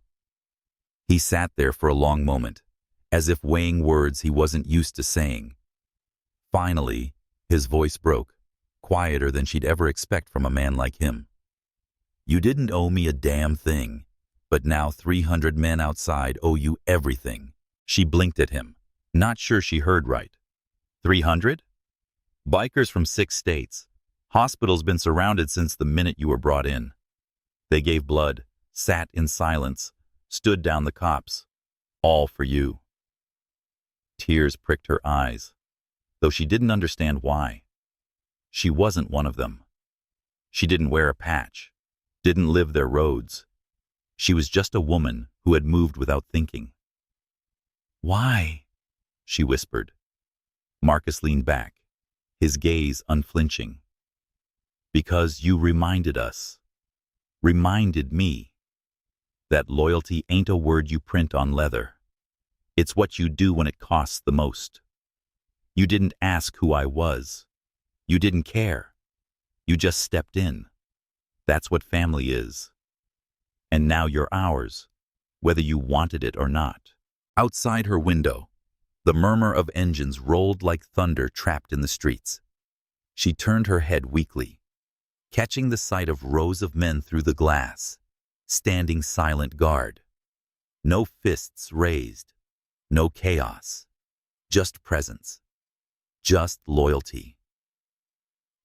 S1: He sat there for a long moment, as if weighing words he wasn't used to saying. Finally, his voice broke, quieter than she'd ever expect from a man like him. "You didn't owe me a damn thing, but now 300 men outside owe you everything." She blinked at him, not sure she heard right. 300? Bikers from 6 states. Hospital's been surrounded since the minute you were brought in. They gave blood, sat in silence, stood down the cops. All for you. Tears pricked her eyes, though she didn't understand why. She wasn't one of them. She didn't wear a patch, didn't live their roads. She was just a woman who had moved without thinking. "Why?" she whispered. Marcus leaned back, his gaze unflinching. "Because you reminded us. Reminded me. That loyalty ain't a word you print on leather. It's what you do when it costs the most. You didn't ask who I was. You didn't care. You just stepped in. That's what family is. And now you're ours, whether you wanted it or not." Outside her window, the murmur of engines rolled like thunder trapped in the streets. She turned her head weakly, catching the sight of rows of men through the glass, standing silent guard. No fists raised, no chaos, just presence, just loyalty.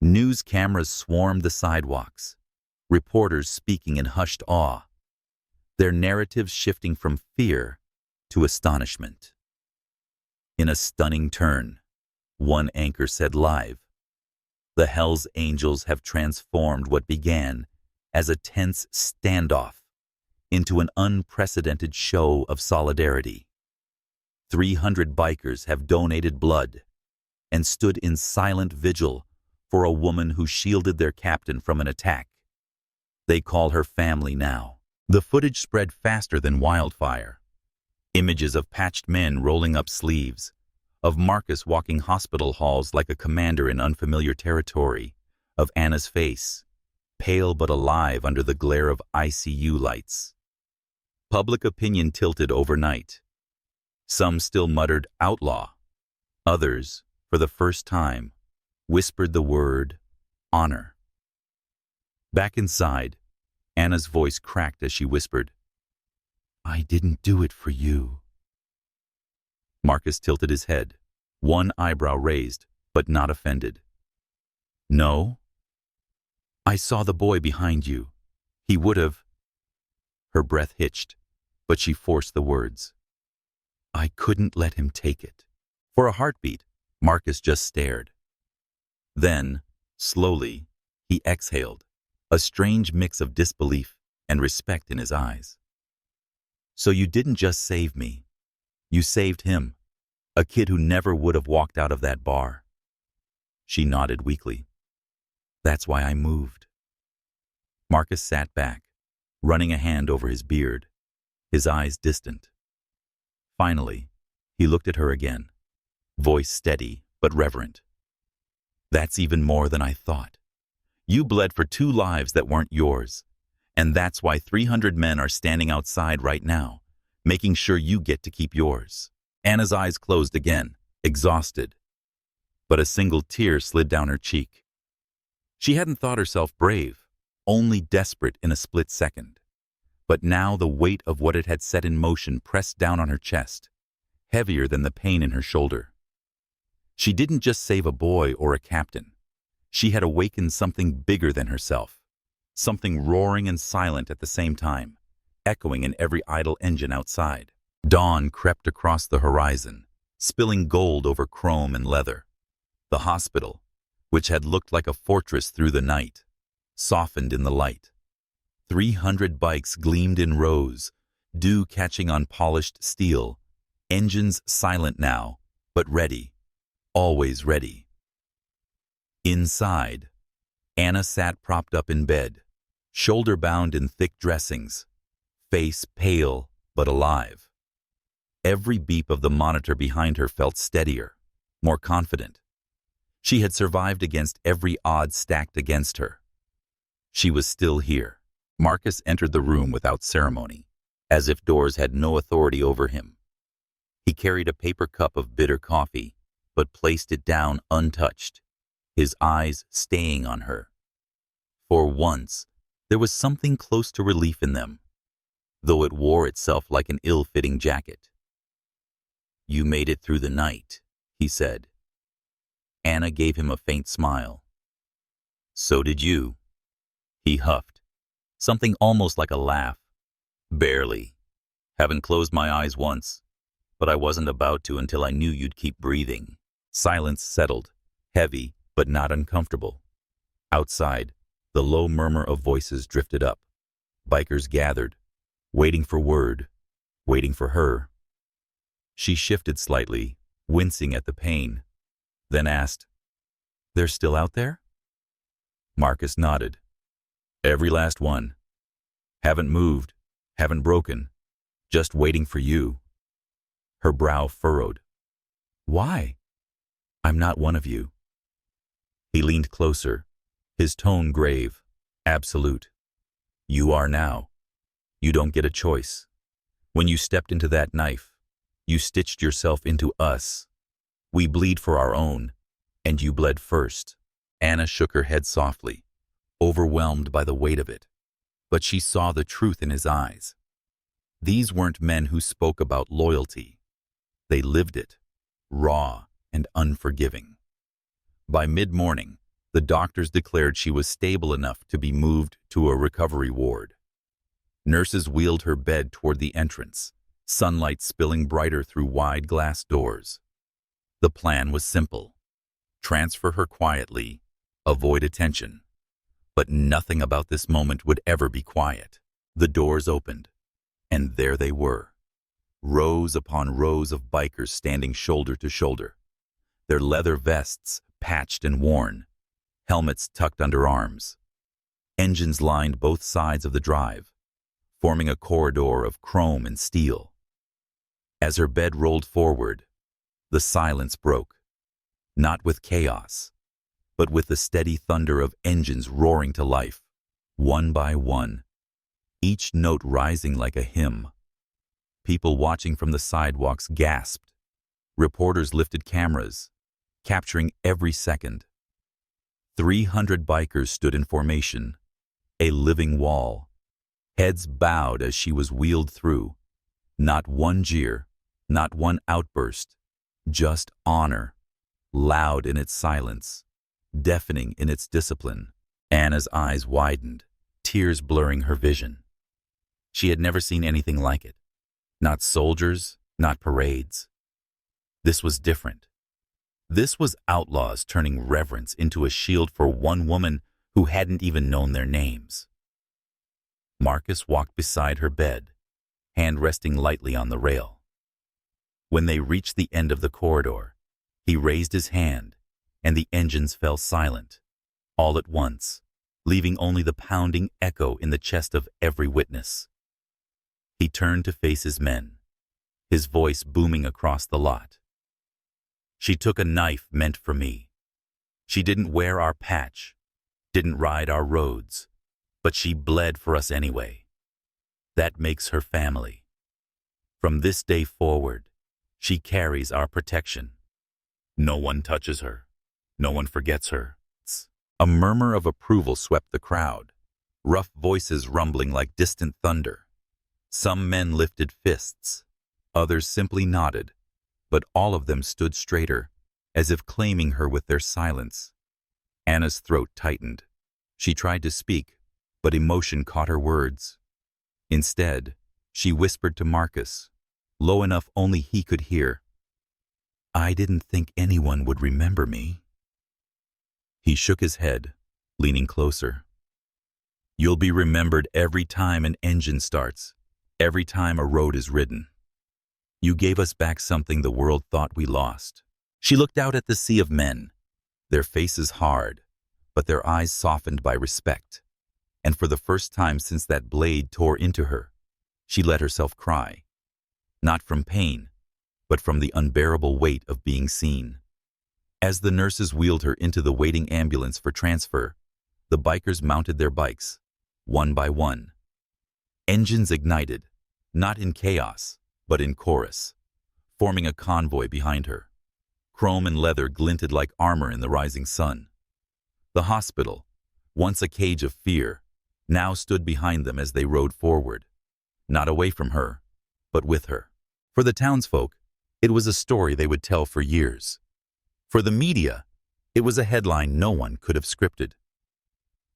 S1: News cameras swarmed the sidewalks, reporters speaking in hushed awe, their narratives shifting from fear to astonishment. In a stunning turn, one anchor said live, "The Hells Angels have transformed what began as a tense standoff into an unprecedented show of solidarity. 300 bikers have donated blood and stood in silent vigil for a woman who shielded their captain from an attack. They call her family now." The footage spread faster than wildfire. Images of patched men rolling up sleeves, of Marcus walking hospital halls like a commander in unfamiliar territory, of Anna's face, pale but alive under the glare of ICU lights. Public opinion tilted overnight. Some still muttered outlaw. Others, for the first time, whispered the word honor. Back inside, Anna's voice cracked as she whispered, "I didn't do it for you." Marcus tilted his head, one eyebrow raised, but not offended. "No? I saw the boy behind you. He would have—" Her breath hitched, but she forced the words. "I couldn't let him take it." For a heartbeat, Marcus just stared. Then, slowly, he exhaled, a strange mix of disbelief and respect in his eyes. "So you didn't just save me. You saved him, a kid who never would have walked out of that bar. She nodded weakly. That's why I moved. Marcus sat back, running a hand over his beard, his eyes distant. Finally, he looked at her again, voice steady but reverent. That's even more than I thought. You bled for 2 lives that weren't yours, and that's why 300 men are standing outside right now, making sure you get to keep yours. Anna's eyes closed again, exhausted, but a single tear slid down her cheek. She hadn't thought herself brave, only desperate in a split second. But now the weight of what it had set in motion pressed down on her chest, heavier than the pain in her shoulder. She didn't just save a boy or a captain. She had awakened something bigger than herself, something roaring and silent at the same time, echoing in every idle engine outside. Dawn crept across the horizon, spilling gold over chrome and leather. The hospital, which had looked like a fortress through the night, softened in the light. 300 bikes gleamed in rows, dew catching on polished steel, engines silent now, but ready, always ready. Inside, Anna sat propped up in bed, shoulder-bound in thick dressings, face pale but alive. Every beep of the monitor behind her felt steadier, more confident. She had survived against every odd stacked against her. She was still here. Marcus entered the room without ceremony, as if doors had no authority over him. He carried a paper cup of bitter coffee, but placed it down untouched, his eyes staying on her. For once, there was something close to relief in them, though it wore itself like an ill-fitting jacket. You made it through the night, he said. Anna gave him a faint smile. So did you. He huffed, something almost like a laugh. Barely. Haven't closed my eyes once, but I wasn't about to until I knew you'd keep breathing. Silence settled, heavy but not uncomfortable. Outside, the low murmur of voices drifted up. Bikers gathered, waiting for word, waiting for her. She shifted slightly, wincing at the pain, then asked, "They're still out there?" Marcus nodded. Every last one. Haven't moved, haven't broken, just waiting for you. Her brow furrowed. Why? I'm not one of you. He leaned closer, his tone grave, absolute. You are now. You don't get a choice. When you stepped into that knife, you stitched yourself into us. We bleed for our own, and you bled first. Anna shook her head softly, overwhelmed by the weight of it. But she saw the truth in his eyes. These weren't men who spoke about loyalty. They lived it, raw and unforgiving. By mid-morning, the doctors declared she was stable enough to be moved to a recovery ward. Nurses wheeled her bed toward the entrance, sunlight spilling brighter through wide glass doors. The plan was simple. Transfer her quietly, avoid attention. But nothing about this moment would ever be quiet. The doors opened, and there they were, rows upon rows of bikers standing shoulder to shoulder, their leather vests patched and worn, helmets tucked under arms. Engines lined both sides of the drive, forming a corridor of chrome and steel. As her bed rolled forward, the silence broke, not with chaos, but with the steady thunder of engines roaring to life, one by one, each note rising like a hymn. People watching from the sidewalks gasped. Reporters lifted cameras, capturing every second. 300 bikers stood in formation, a living wall, heads bowed as she was wheeled through. Not one jeer, not one outburst, just honor, loud in its silence, deafening in its discipline. Anna's eyes widened, tears blurring her vision. She had never seen anything like it. Not soldiers, not parades. This was different. This was outlaws turning reverence into a shield for one woman who hadn't even known their names. Marcus walked beside her bed, hand resting lightly on the rail. When they reached the end of the corridor, he raised his hand, and the engines fell silent, all at once, leaving only the pounding echo in the chest of every witness. He turned to face his men, his voice booming across the lot. She took a knife meant for me. She didn't wear our patch, didn't ride our roads, but she bled for us anyway. That makes her family. From this day forward, she carries our protection. No one touches her. No one forgets her. A murmur of approval swept the crowd, rough voices rumbling like distant thunder. Some men lifted fists, others simply nodded, but all of them stood straighter, as if claiming her with their silence. Anna's throat tightened. She tried to speak, but emotion caught her words. Instead, she whispered to Marcus, low enough only he could hear, "I didn't think anyone would remember me." He shook his head, leaning closer. "You'll be remembered every time an engine starts, every time a road is ridden. You gave us back something the world thought we lost." She looked out at the sea of men, their faces hard, but their eyes softened by respect. And for the first time since that blade tore into her, she let herself cry. Not from pain, but from the unbearable weight of being seen. As the nurses wheeled her into the waiting ambulance for transfer, the bikers mounted their bikes, one by one. Engines ignited, not in chaos, but in chorus, forming a convoy behind her. Chrome and leather glinted like armor in the rising sun. The hospital, once a cage of fear, now stood behind them as they rode forward, not away from her, but with her. For the townsfolk, it was a story they would tell for years. For the media, it was a headline no one could have scripted.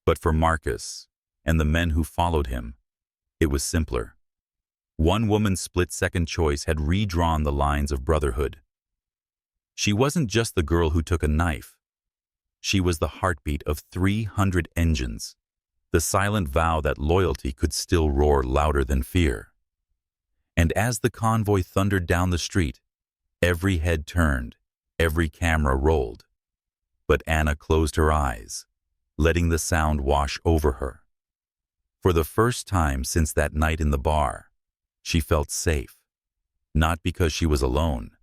S1: But for Marcus and the men who followed him, it was simpler. One woman's split-second choice had redrawn the lines of brotherhood. She wasn't just the girl who took a knife. She was the heartbeat of 300 engines, the silent vow that loyalty could still roar louder than fear. And as the convoy thundered down the street, every head turned, every camera rolled. But Anna closed her eyes, letting the sound wash over her. For the first time since that night in the bar, she felt safe, not because she was alone,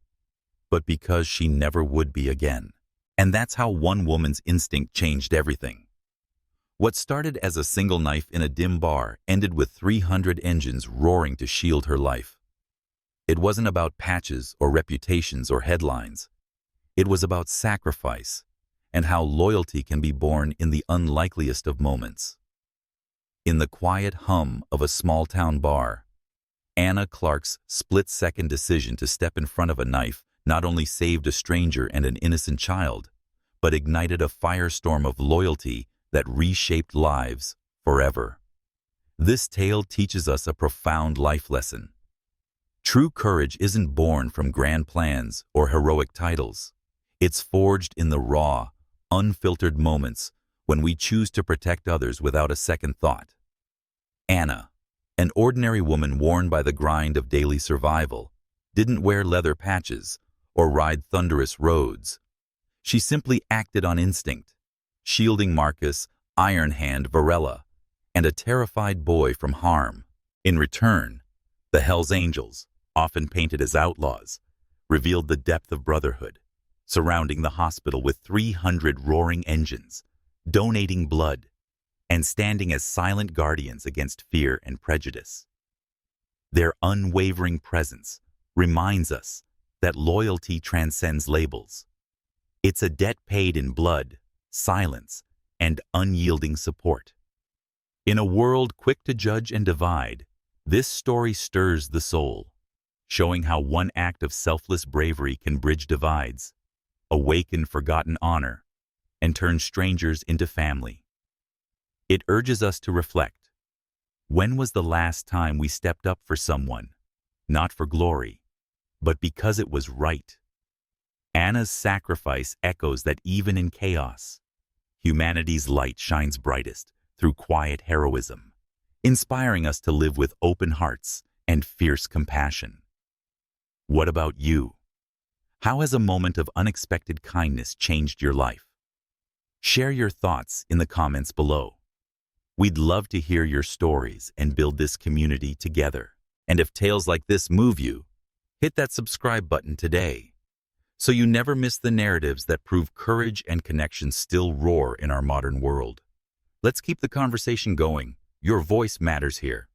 S1: but because she never would be again. And that's how one woman's instinct changed everything. What started as a single knife in a dim bar ended with 300 engines roaring to shield her life. It wasn't about patches or reputations or headlines. It was about sacrifice and how loyalty can be born in the unlikeliest of moments. In the quiet hum of a small-town bar, Anna Clark's split-second decision to step in front of a knife not only saved a stranger and an innocent child, but ignited a firestorm of loyalty that reshaped lives forever. This tale teaches us a profound life lesson. True courage isn't born from grand plans or heroic titles. It's forged in the raw, unfiltered moments when we choose to protect others without a second thought. Anna, an ordinary woman worn by the grind of daily survival, didn't wear leather patches or ride thunderous roads. She simply acted on instinct, shielding Marcus, Iron Hand Varela, and a terrified boy from harm. In return, the Hells Angels, often painted as outlaws, revealed the depth of brotherhood, surrounding the hospital with 300 roaring engines, donating blood, and standing as silent guardians against fear and prejudice. Their unwavering presence reminds us that loyalty transcends labels. It's a debt paid in blood, silence, and unyielding support. In a world quick to judge and divide, this story stirs the soul, showing how one act of selfless bravery can bridge divides, awaken forgotten honor, and turn strangers into family. It urges us to reflect. When was the last time we stepped up for someone, not for glory, but because it was right? Anna's sacrifice echoes that even in chaos, humanity's light shines brightest through quiet heroism, inspiring us to live with open hearts and fierce compassion. What about you? How has a moment of unexpected kindness changed your life? Share your thoughts in the comments below. We'd love to hear your stories and build this community together. And if tales like this move you, hit that subscribe button today, so you never miss the narratives that prove courage and connection still roar in our modern world. Let's keep the conversation going. Your voice matters here.